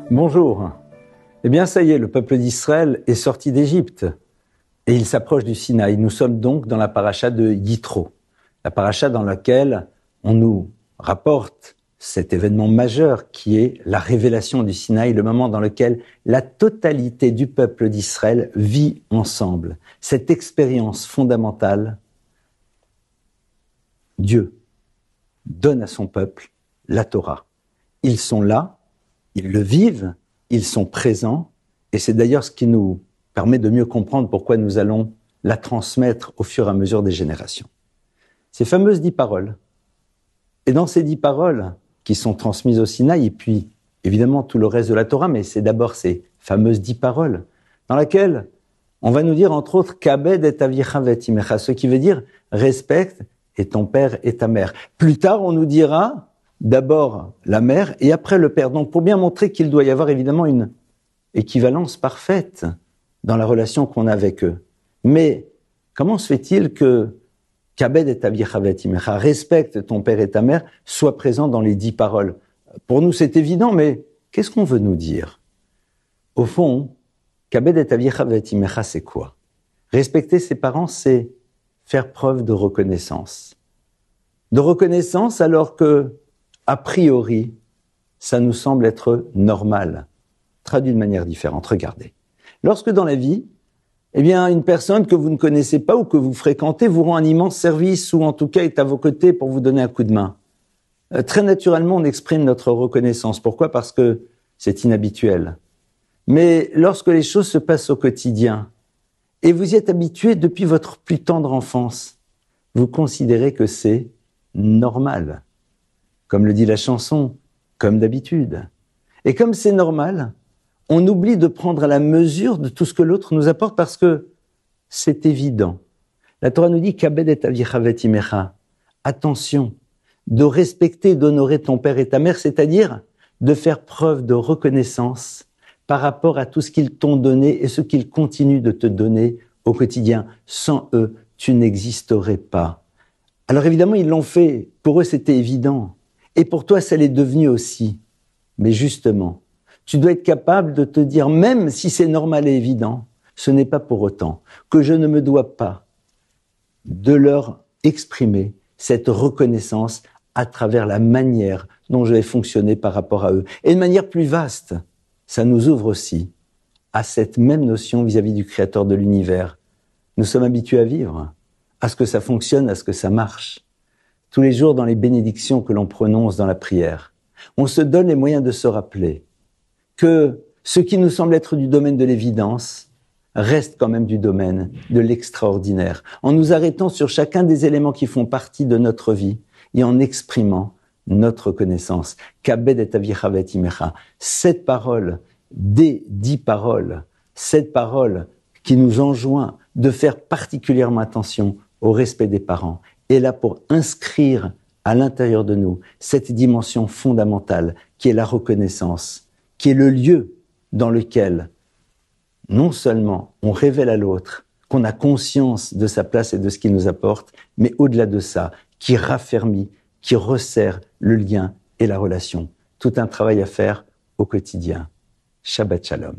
Bonjour. Eh bien, ça y est, le peuple d'Israël est sorti d'Égypte et il s'approche du Sinaï. Nous sommes donc dans la paracha de Yitro, la paracha dans laquelle on nous rapporte cet événement majeur qui est la révélation du Sinaï, le moment dans lequel la totalité du peuple d'Israël vit ensemble. Cette expérience fondamentale, Dieu donne à son peuple la Torah. Ils sont là, ils le vivent, ils sont présents, et c'est d'ailleurs ce qui nous permet de mieux comprendre pourquoi nous allons la transmettre au fur et à mesure des générations. Ces fameuses 10 paroles. Et dans ces 10 paroles qui sont transmises au Sinaï, et puis évidemment tout le reste de la Torah, mais c'est d'abord ces fameuses 10 paroles, dans lesquelles on va nous dire entre autres « Kabed et avicha v'et imecha », ce qui veut dire « respecte et ton père et ta mère ». Plus tard, on nous dira d'abord la mère et après le père. Donc pour bien montrer qu'il doit y avoir évidemment une équivalence parfaite dans la relation qu'on a avec eux. Mais comment se fait-il que Kabed et avicha v'et imecha, respecte ton père et ta mère, soit présent dans les 10 paroles? Pour nous, c'est évident, mais qu'est-ce qu'on veut nous dire? Au fond, Kabed et avicha v'et imecha, c'est quoi? Respecter ses parents, c'est faire preuve de reconnaissance. De reconnaissance alors que, a priori, ça nous semble être normal. Traduit de manière différente. Regardez. Lorsque dans la vie, eh bien, une personne que vous ne connaissez pas ou que vous fréquentez vous rend un immense service ou en tout cas est à vos côtés pour vous donner un coup de main. Très naturellement, on exprime notre reconnaissance. Pourquoi? Parce que c'est inhabituel. Mais lorsque les choses se passent au quotidien et vous y êtes habitué depuis votre plus tendre enfance, vous considérez que c'est normal. Comme le dit la chanson, comme d'habitude. Et comme c'est normal, on oublie de prendre la mesure de tout ce que l'autre nous apporte parce que c'est évident. La Torah nous dit « Kabed et avicha v'et imecha ». Attention, de respecter et d'honorer ton père et ta mère, c'est-à-dire de faire preuve de reconnaissance par rapport à tout ce qu'ils t'ont donné et ce qu'ils continuent de te donner au quotidien. Sans eux, tu n'existerais pas. Alors évidemment, ils l'ont fait. Pour eux, c'était évident. Et pour toi, ça l'est devenu aussi. Mais justement, tu dois être capable de te dire, même si c'est normal et évident, ce n'est pas pour autant que je ne me dois pas de leur exprimer cette reconnaissance à travers la manière dont je vais fonctionner par rapport à eux. Et de manière plus vaste, ça nous ouvre aussi à cette même notion vis-à-vis du Créateur de l'univers. Nous sommes habitués à vivre, à ce que ça fonctionne, à ce que ça marche. Tous les jours dans les bénédictions que l'on prononce dans la prière, on se donne les moyens de se rappeler que ce qui nous semble être du domaine de l'évidence reste quand même du domaine de l'extraordinaire, en nous arrêtant sur chacun des éléments qui font partie de notre vie et en exprimant notre connaissance. Kabed et avicha v'et imecha. Cette parole, des 10 paroles, cette parole qui nous enjoint de faire particulièrement attention au respect des parents, est là pour inscrire à l'intérieur de nous cette dimension fondamentale qui est la reconnaissance, qui est le lieu dans lequel non seulement on révèle à l'autre qu'on a conscience de sa place et de ce qu'il nous apporte, mais au-delà de ça, qui raffermit, qui resserre le lien et la relation. Tout un travail à faire au quotidien. Shabbat Shalom.